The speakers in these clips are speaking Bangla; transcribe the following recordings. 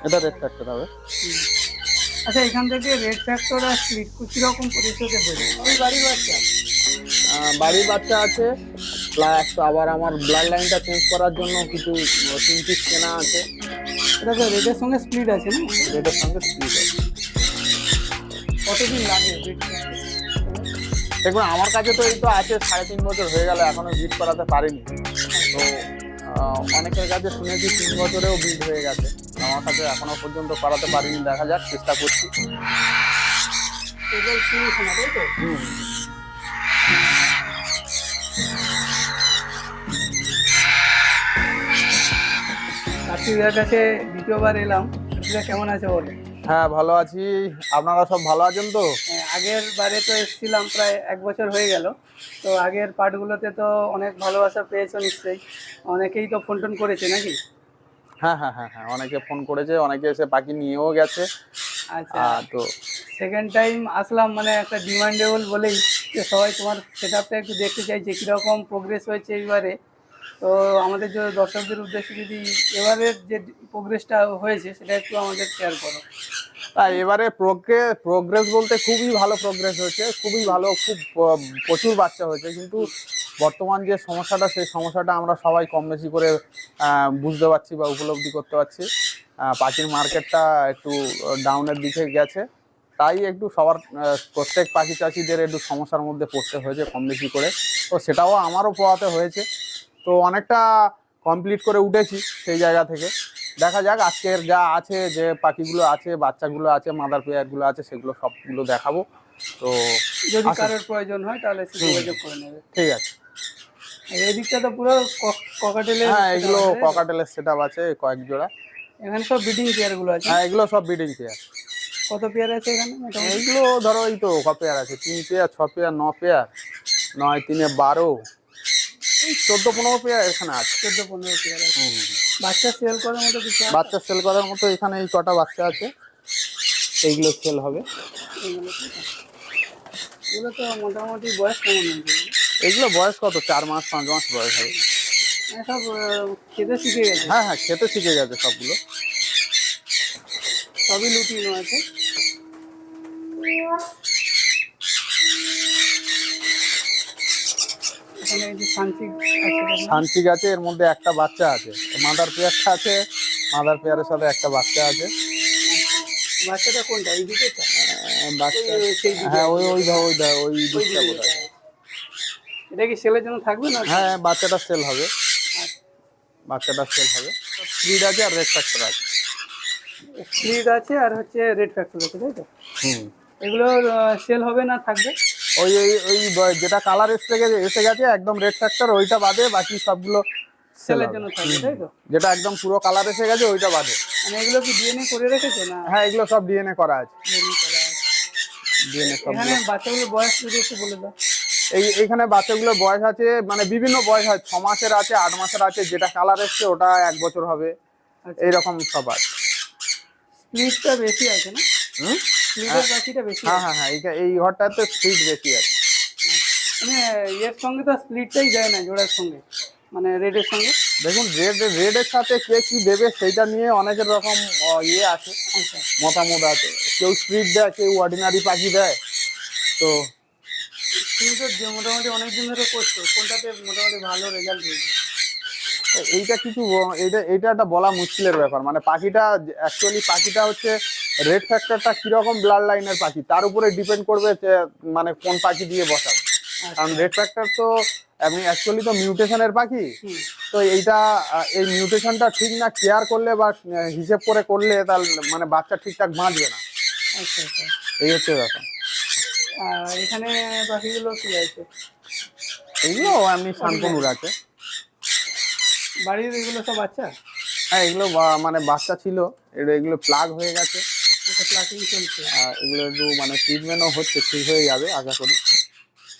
এটা রেড ফ্যাক্টর হবে। আচ্ছা, এখান থেকে রেড ফ্যাক্টর আর স্প্লিট কিরকম পরিস্থিতিতে দেবে? ওই বাড়ির বাচ্চা? বাড়ির বাচ্চা আছে, প্লাস আবার আমার ব্লাড লাইনটা চেঞ্জ করার জন্য কিছু 3 পিস কেনা আছে। এটা তো রেডের সঙ্গে স্প্লিট আছে না? রেডের সঙ্গে স্প্লিট আছে। কতদিন লাগে? দেখুন আমার কাছে তো এই তো আছে 3.5 বছর হয়ে গেল, এখনো বিট করাতে পারিনি। তো অনেকের কাছে শুনেছি 3 বছরেও বিট হয়ে গেছে, আমার কাছে এখনো পর্যন্ত করাতে পারিনি। দেখা যাক, চেষ্টা করছি। কার্তিকের কাছে দ্বিতীয়বার এলাম, কেমন আছে বলে? হ্যাঁ ভালো আছি, আপনারা সব ভালো আছেন তো? আগের বারে তো এসেছিলাম, প্রায় 1 বছর হয়ে গেল। তো আগের পার্টগুলোতে তো অনেক ভালোবাসা পেয়েছো নিশ্চয়ই, অনেকেই তো ফোন টোন করেছে নাকি? হ্যাঁ হ্যাঁ হ্যাঁ হ্যাঁ, অনেকে ফোন করেছে, অনেকে এসে পাখি নিয়েও গেছে। আচ্ছা, তো সেকেন্ড টাইম আসলাম, মানে একটা ডিমান্ডেবল বলেই যে সবাই তোমার সেট আপটা একটু দেখতে চাইছে কীরকম প্রোগ্রেস হয়েছে এইবারে। তো আমাদের যে দর্শকদের উদ্দেশ্যে যদি এবারের যে প্রোগ্রেসটা হয়েছে সেটা একটু আমাদের শেয়ার করো। এবারে প্রোগ্রেস বলতে খুবই ভালো প্রোগ্রেস হয়েছে, খুবই ভালো, খুব প্রচুর বাচ্চা হয়েছে। কিন্তু বর্তমান যে সমস্যাটা, সেই সমস্যাটা আমরা সবাই কম বেশি করে বুঝতে পারছি বা উপলব্ধি করতে পারছি। পাখির মার্কেটটা একটু ডাউনের দিকে গেছে, তাই একটু সবার প্রত্যেক পাখি চাষিদের একটু সমস্যার মধ্যে পড়তে হয়েছে কম বেশি করে। তো সেটাও আমারও পোহাতে হয়েছে। তো অনেকটা কমপ্লিট করে উঠেছি সেই জায়গা থেকে। দেখা যাক আজকের যা আছে, যে পাখিগুলো আছে, বাচ্চাগুলো আছে, মাদার পেয়ারগুলো আছে, সেগুলো সবগুলো দেখাবো। তো যদি কারোর প্রয়োজন হয় তাহলে যোগাযোগ করে নেবে। ঠিক আছে। এই দিকটা তো পুরো ককাটেলের। হ্যাঁ, এগুলো ককাটেলের সেটআপ আছে কয়েক জোড়া। এখানে সব ব্রিডিং পেয়ারগুলো আছে? হ্যাঁ, এগুলো সব ব্রিডিং পেয়ার। কত পেয়ার আছে এখানে? এইগুলো ধরো এই তো ক পেয়ার আছে, 3 পেয়ার, 6 পেয়ার, 9 পেয়ার, 9 3 12, 14-15 পেয়ার এখানে আছে। 14-15 পেয়ার আছে। বাচ্চা সেল করার মতো কিছু? বাচ্চা সেল করার মতো এখানে এই কটা বাচ্চা আছে, এইগুলো সেল হবে। এগুলো তো মোটামুটি বয়স কেমন হয়েছে? এগুলো বয়স কত, 4 মাস 5 মাস বয়স হবে। সব খেতে শিখে গেছে? হ্যাঁ হ্যাঁ, খেতে শিখে গেছে সবগুলো। সবই লুটিনো আছে। এখানে এই যে শান্তিক আছে, এর মধ্যে একটা বাচ্চা আছে। মাদার পেয়ারটা আছে, মাদার পেয়ারের সাথে একটা বাচ্চা আছে। বাচ্চাটা কোনটা? এই দিকেটা? বাচ্চা হ্যাঁ, ওই দিকটা বোধহয়। এটা কি সেলের জন্য থাকবে না? হ্যাঁ, বাচ্চাটা সেল হবে, বাচ্চাটা সেল হবে। স্প্লিট আছে আর রেড ফ্যাক্টর আছে। স্প্লিট আছে আর হচ্ছে রেড ফ্যাক্টর আছে, তাই তো? এগুলো সেল হবে না থাকবে? ওই ওই যেটা কালার এসে গেছে একদম রেড ফ্যাক্টর, ওইটা বাদে বাকি সবগুলো সেলের জন্য থাকবে, তাই তো? যেটা একদম পুরো কালার এসে গেছে ওইটা বাদে। মানে এগুলো কি ডিএনএ করে রেখেছো না? হ্যাঁ, এগুলো সব ডিএনএ করা আছে। এখানে বাচ্চাগুলোর বয়স যদি একটু বলে দাও। এইখানে বাচ্চাগুলোর বয়স আছে, মানে বিভিন্ন বয়স আছে, 6 মাসের আছে, 8 মাসের আছে, যেটা কালার এসছে ওটা 1 বছর হবে, এইরকম সব আছে। স্প্লিটটা বেশি আছে না? স্প্লিটের বাকিটা বেশি? হ্যাঁ হ্যাঁ হ্যাঁ, এই ঘরটাতে স্প্লিট বেশি আছে। মানে এর সঙ্গে তো স্প্লিটটাই যায় না জোড়ার সঙ্গে, মানে রেডের সঙ্গে। দেখুন রেডের সাথে কে কি দেবে সেইটা নিয়ে অনেকের রকম ইয়ে আছে, মতামত আছে। কেউ স্প্লিট দেয়, কেউ অর্ডিনারি পাখি দেয়। তো তুমি তো মোটামুটি অনেকদিন ধরে করছো, কোনটাতে মোটামুটি ভালো রেজাল্ট হয়েছে? এইটা এইটা একটা বলা মুশকিলের ব্যাপার। মানে পাখিটা অ্যাকচুয়ালি পাখিটা হচ্ছে রেড ফ্যাক্টরটা কিরকম ব্লাড লাইনের পাখি তার উপরে ডিপেন্ড করবে যে মানে কোন পাখি দিয়ে বসাবে। কারণ রেড ফ্যাক্টর তো এমনি অ্যাকচুয়ালি তো মিউটেশনের পাখি। তো এইটা এই মিউটেশনটা ঠিক না কেয়ার করলে বা হিসেব করে করলে তার মানে বাচ্চা ঠিকঠাক বাঁচবে না। আচ্ছা আচ্ছা, এই হচ্ছে ব্যাপার। আর এখানে পাখিগুলো কি আছে? এইগুলো এমনি শান্তনুর আছে। বাড়ির এগুলো সব বাচ্চা? হ্যাঁ, এগুলো মানে বাচ্চা ছিল, এগুলো প্লাগ হয়ে গেছে। এটা প্লাকিং চলছে। এগুলো একটু মানে ট্রিটমেন্টও হচ্ছে, ঠিক হয়ে যাবে আশা করি।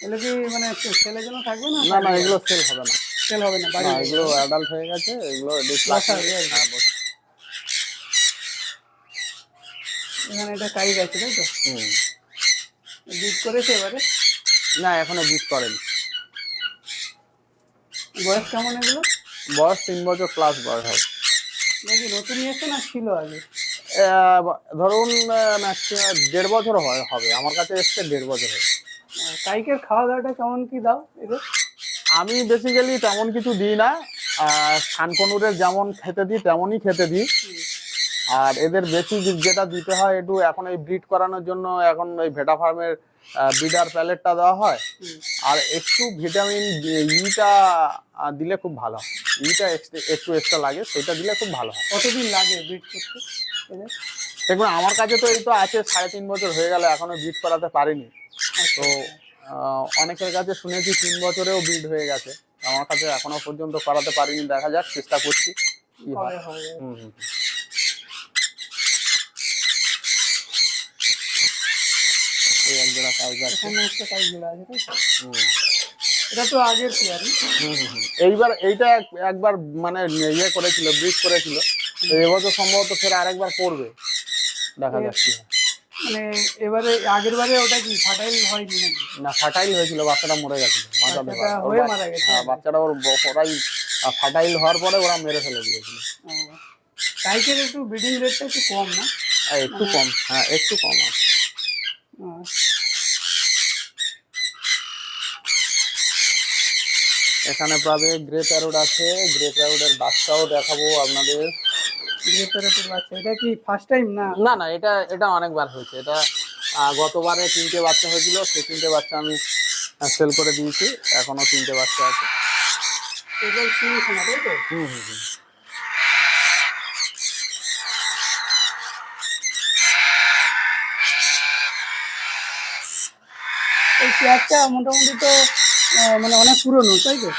এগুলো কি মানে সেলের জন্য থাকবে না? না না, এগুলো সেল হবে না। সেল হবে না? এগুলো অ্যাডাল্ট হয়ে গেছে, এগুলো এখানে এটা কাইক আছে, তাই তো? বিট করেছে এবারে? না, এখনো বিট করেনি। বয়স কেমন এগুলো? বয়স 3 বছর প্লাস বয়স হবে। নাকি নতুন নিয়ে এসছো না ছিল আগে? ধরুন ম্যাক্সিমাম 1.5 বছর হবে, আমার কাছে এসছে 1.5 বছর হয়েছে। কাইকের খাওয়া দাওয়াটা কেমন কি দাও এদের? আমি বেসিক্যালি তেমন কিছু দিই না, খানকনুরের যেমন খেতে দিই তেমনই খেতে দিই। আর এদের বেশি যেটা দিতে হয় একটু, এখন এই ব্রিড করানোর জন্য এখন ওই ভেটা ফার্মের ব্রিডার প্যালেটটা দেওয়া হয়, আর একটু ভিটামিন ইটা দিলে খুব ভালো হয়। ইটা একটু এক্সট্রা লাগে, সেটা দিলে খুব ভালো হয়। কতদিন লাগে ব্রিড করতে এদের? দেখুন আমার কাছে তো এই তো আছে 3.5 বছর হয়ে গেল, এখনো ব্রিড করাতে পারিনি। তো অনেকের কাছে শুনেছি 3 বছরেও ব্রিড হয়ে গেছে, আমার কাছে এখনো পর্যন্ত করাতে পারিনি, দেখা যাক, চেষ্টা করছি কি হয়। এই এক জোড়া কাইক আছে। এখানে একটা কাইকগুলো আছে তাই তো? এটা তো আগের পেয়ার। এইবার এইটা একবার মানে ইয়ে করেছিল, ব্রিড করেছিল, তো এবছর সম্ভবত ফের আরেকবার করবে, দেখা যাক কি হয়। মানে এবারে আগের বারে ওটা কি ফাটাইল হয়নি নাকি? না, ফাটাইল হয়েছিল, বাচ্চাটা মরে গেছিল, বাচ্চাটা হয়ে মারা গেছে? হ্যাঁ, বাচ্চাটা ওরাই ফাটাইল হওয়ার পরে ওরা মেরে ফেলে দিয়েছিল। কাইকের একটু ব্রিডিং রেটটা একটু কম না? একটু কম, হ্যাঁ একটু কম আছে। এখানে পাবে গ্রে প্যারোট আছে, গ্রে প্যারোটের বাচ্চাও দেখাবো আপনাদের। গ্রে প্যারোটের বাচ্চা, এটা কি ফার্স্ট টাইম না? না না, এটা অনেকবার হয়েছে। এটা গতবারে 3টে বাচ্চা হয়েছিল, সেই 3টে বাচ্চা আমি সেল করে দিয়েছি, এখনো 3টে বাচ্চা আছে। এগুলো শুনেছি না তাই তো? এই পেয়ারটা মোটামুটি তো মানে অনেক পুরনো তাই তো?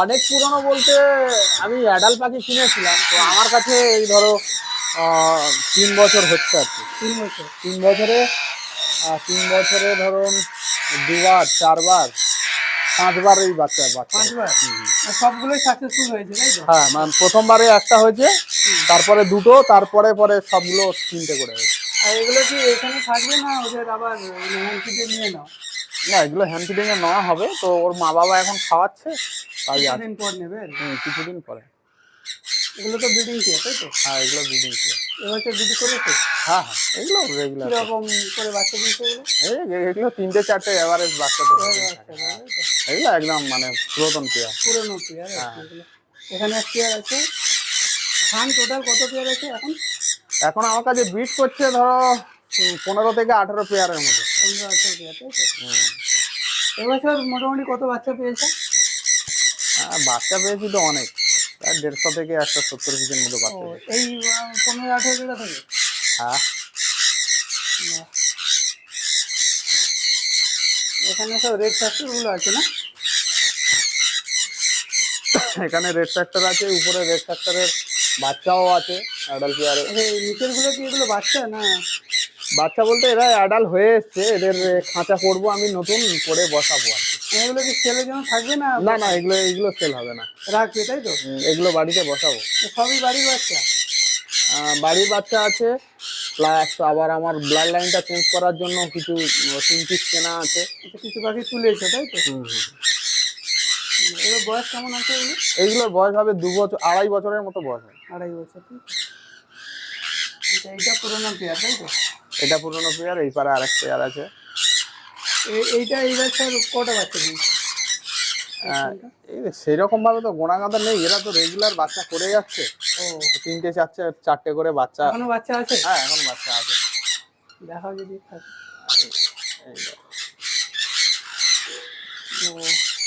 অনেক পুরনো বলতে আমি অ্যাডাল্ট পাখি কিনেছিলাম, তো আমার কাছে এই ধরো 3 বছর হচ্ছে আর কি। 3 বছর? 3 বছরে ধরুন 2বার 4বার 5বার এই বাচ্চা। 5বার? সবগুলোই সাকসেসফুল হয়েছে তাই তো? হ্যাঁ, মানে প্রথমবারে একটা হয়েছে, তারপরে 2টো, তারপরে সবগুলো 3টে করে হয়েছে। আর এগুলো কি এখানে থাকবে না ওদের আবার হ্যান্ড ফিডে নিয়ে নাও? না, এগুলো হ্যান্ড ফিডিং এ নেওয়া হবে, তো ওর মা বাবা এখন খাওয়াচ্ছে, তাই কিছুদিন পর নেবে? কিছুদিন পরে। এগুলো তো ব্রিডিং পেয়ার তাই তো? হ্যাঁ, এগুলো ব্রিডিং পেয়ার। এবছর ব্রিডিং করেছে? হ্যাঁ হ্যাঁ, এগুলো রেগুলার। কিরকম করে বাচ্চা দিচ্ছে এগুলো? এগুলো 3টে 4টে এভারেজ বাচ্চা তো এগুলো একদম মানে পুরাতন পেয়ার। পুরনো পেয়ার। এখানে এক পেয়ার আছে। খান টোটাল কত পেয়ার আছে এখন? এখন আমার কাছে ব্রিড করছে ধরো 15 থেকে 18 পেয়ারের মধ্যে। 15-18 পেয়ার তাই তো? এবছর মোটামুটি কত বাচ্চা পেয়েছে? বাচ্চা পেয়েছি তো অনেক, প্রায় 150 থেকে 170 পিসের মতো বাচ্চা। এই 15-18 জোড়া থেকে? হ্যাঁ। এখানে সব রেড ফ্যাক্টর গুলো আছে না? এখানে রেড ফ্যাক্টর আছে, উপরে রেড ফ্যাক্টরের বাচ্চাও আছে অ্যাডাল্ট পেয়ারে। নিচের গুলো কি এগুলো বাচ্চা না? বাচ্চা বলতে এরা অ্যাডাল্ট হয়ে এসছে, এদের খাঁচা করবো আমি, নতুন করে বসাবো আর কি। এগুলো কি সেলের জন্য থাকবে না? না না, এগুলো সেল হবে না, রাখবে তাই তো? এগুলো বাড়িতে বসাবো। সবই বাড়ির বাচ্চা? বাড়ির বাচ্চা আছে, প্লাস আবার আমার ব্লাড লাইনটা চেঞ্জ করার জন্য কিছু 3 পিস কেনা আছে। কিছু পাখি তুলেছে তাই তো? এগুলো বয়স কেমন আছে এগুলো? এইগুলোর বয়স হবে 2 বছর 2.5 বছরের মতো বয়স হবে। 2.5 বছর। এইটা পুরোনো পেয়ার তাই তো? এটা পুরোনো পেয়ার, এই পারে আরেক পেয়ার আছে। এইটা এই বছর কটা বাচ্চা দিয়েছে? সেরকম ভাবে তো গোনাগাঁদা নেই, এরা তো রেগুলার বাচ্চা করে যাচ্ছে। 3টে 4টে করে বাচ্চা। এখনো বাচ্চা আছে? হ্যাঁ, এখন বাচ্চা আছে। দেখাও যদি থাকে।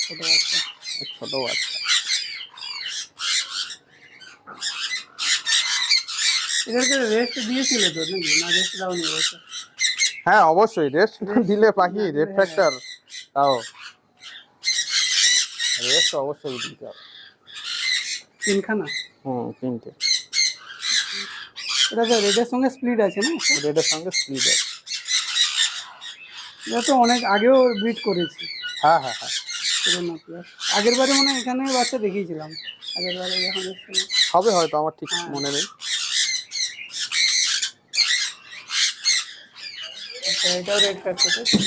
ছোট বাচ্চা। ছোট বাচ্চা। এদেরকে রেস্ট দিয়েছিলে তো নাকি? না রেস্ট দাওনি বলছো? হ্যাঁ অবশ্যই, রেস্ট দিলে পাখি রেড ফ্যাক্টর, তাও রেস্ট অবশ্যই দিতে হবে। 3খানা? 3টে। এটা তো রেডের সঙ্গে স্প্লিট আছে না? রেডের সঙ্গে স্প্লিট আছে। এটা তো অনেক আগেও ব্রিড করেছি। হ্যাঁ হ্যাঁ হ্যাঁ। পুরোনো পেয়ার। আগের বারে মনে হয় এখানে বাচ্চা দেখিয়েছিলাম, আগের বারে যখন এসেছিলাম। হবে হয়তো, আমার ঠিক মনে নেই। এটাও রেড ফ্যাক্টর তাই তো?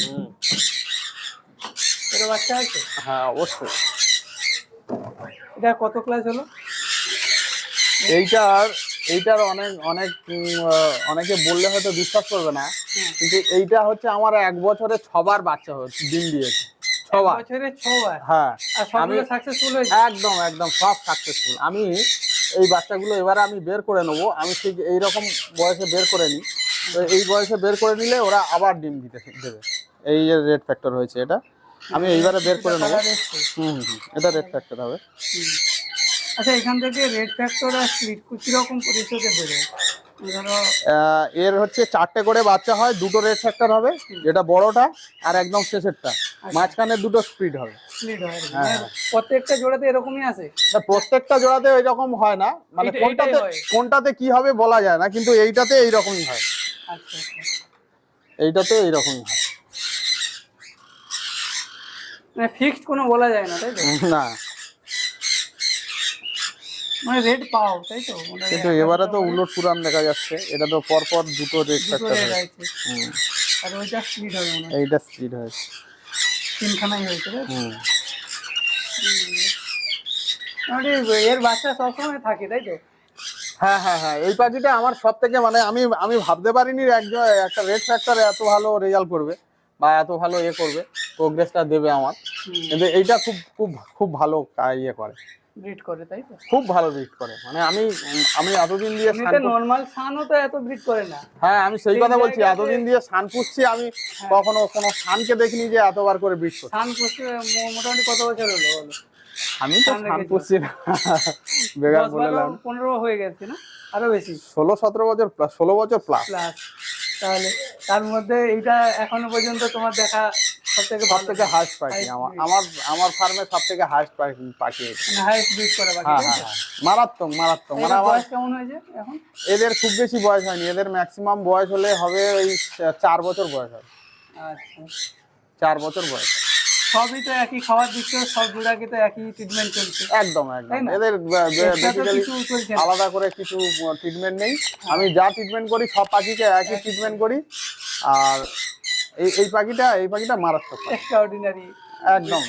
এটা বাচ্চা আছে? হ্যাঁ অবশ্যই। এটা কত ক্লাস হলো? এইটার অনেকে বললে হয়তো বিশ্বাস করবে না, কিন্তু এইটা হচ্ছে আমার 1 বছরে 6বার বাচ্চা হচ্ছে, ডিম দিয়েছে 6বার। বছরে 6বার? হ্যাঁ, আর সবগুলো সাকসেসফুল হয়েছে? একদম একদম সব সাকসেসফুল। আমি এই বাচ্চাগুলো এবারে আমি বের করে নেবো, আমি ঠিক এইরকম বয়সে বের করে নিই, তো এই বয়সে বের করে নিলে ওরা আবার ডিম দেবে। এই যে রেড ফ্যাক্টর হয়েছে, এটা আমি এইবারে বের করে নেবো। এটা রেড ফ্যাক্টর হবে। আচ্ছা, এখান থেকে রেড ফ্যাক্টর আর স্প্লিট কিরকম পরিচয় বেরোয়? ধরো এর হচ্ছে 4টে করে বাচ্চা হয়, 2টো রেড ফ্যাক্টর হবে, যেটা বড়টা আর একদম শেষেরটা, মাঝখানে 2টো স্প্লিট হবে। স্প্লিট হয়? প্রত্যেকটা জোড়াতে এরকমই আসে? প্রত্যেকটা জোড়াতে ওই রকম হয় না, মানে কোনটাতে কি হবে বলা যায় না, কিন্তু এইটাতে এইরকমই হয়। আচ্ছা, এইটাতে এইরকমই হয়, মানে ফিক্সড কোনো বলা যায় না, তাই তো? না, মানে রেড পাও, তাই তো? কিন্তু এবারে তো উলট পুরান দেখা যাচ্ছে, এটা তো পরপর 2টো রেড ফ্যাক্টর হয়েছে। আর ওইটা স্প্লিট হবে মনে হয়। এইটা স্প্লিট হয়েছে, 3খানাই হয়েছে। মানে এর বাচ্চা সবসময় থাকে, তাই তো? হ্যাঁ হ্যাঁ হ্যাঁ, এই পাখিটা আমার সব থেকে, মানে আমি ভাবতে পারিনি একটা রেড ফ্যাক্টর এত ভালো রেজাল্ট করবে বা এত ভালো করবে, প্রোগ্রেসটা দেবে আমার। কিন্তু এইটা খুব খুব খুব ভালো ইয়ে করে, ব্রিড করে, তাই তো? খুব ভালো ব্রিড করে। মানে আমি এতদিন দিয়ে নরমাল সানও তো এত ব্রিড করে না। হ্যাঁ, আমি সেই কথা বলছি, এতদিন দিয়ে সান পুষছি, আমি কখনো কোনো সানকে দেখিনি যে এতবার করে ব্রিড করে। সান পুষতে মোটামুটি কত বছর হলো বলো? আমি তো সান পুষছি না, বেগার বললাম 15 হয়ে গেছে না, আরো বেশি? 16-17 বছর প্লাস, 16 বছর প্লাস। তাহলে তার মধ্যে এইটা এখনো পর্যন্ত তোমার দেখা সবথেকে হাইস্ট পাখি আমার ফার্মে, সবথেকে হাইস্ট পাখি এটা, হাইস্ট ব্রিড করা পাখি। হ্যাঁ, মারাত্মক। মানে আমার বয়স কেমন হয়েছে এখন? এদের খুব বেশি বয়স হয়নি, এদের ম্যাক্সিমাম বয়স হলে হবে ওই 4 বছর বয়স হবে। আচ্ছা, 4 বছর বয়স। সবই তো একই খাবার দিচ্ছে, সব জোড়াকে তো একই ট্রিটমেন্ট চলছে? একদম একদম, এদের বেসিক্যালি আলাদা করে কিছু ট্রিটমেন্ট নেই। আমি যা ট্রিটমেন্ট করি সব পাখিকে একই ট্রিটমেন্ট করি। আর এই পাখিটা মারাত্মক, এক্সট্রাঅর্ডিনারি, একদম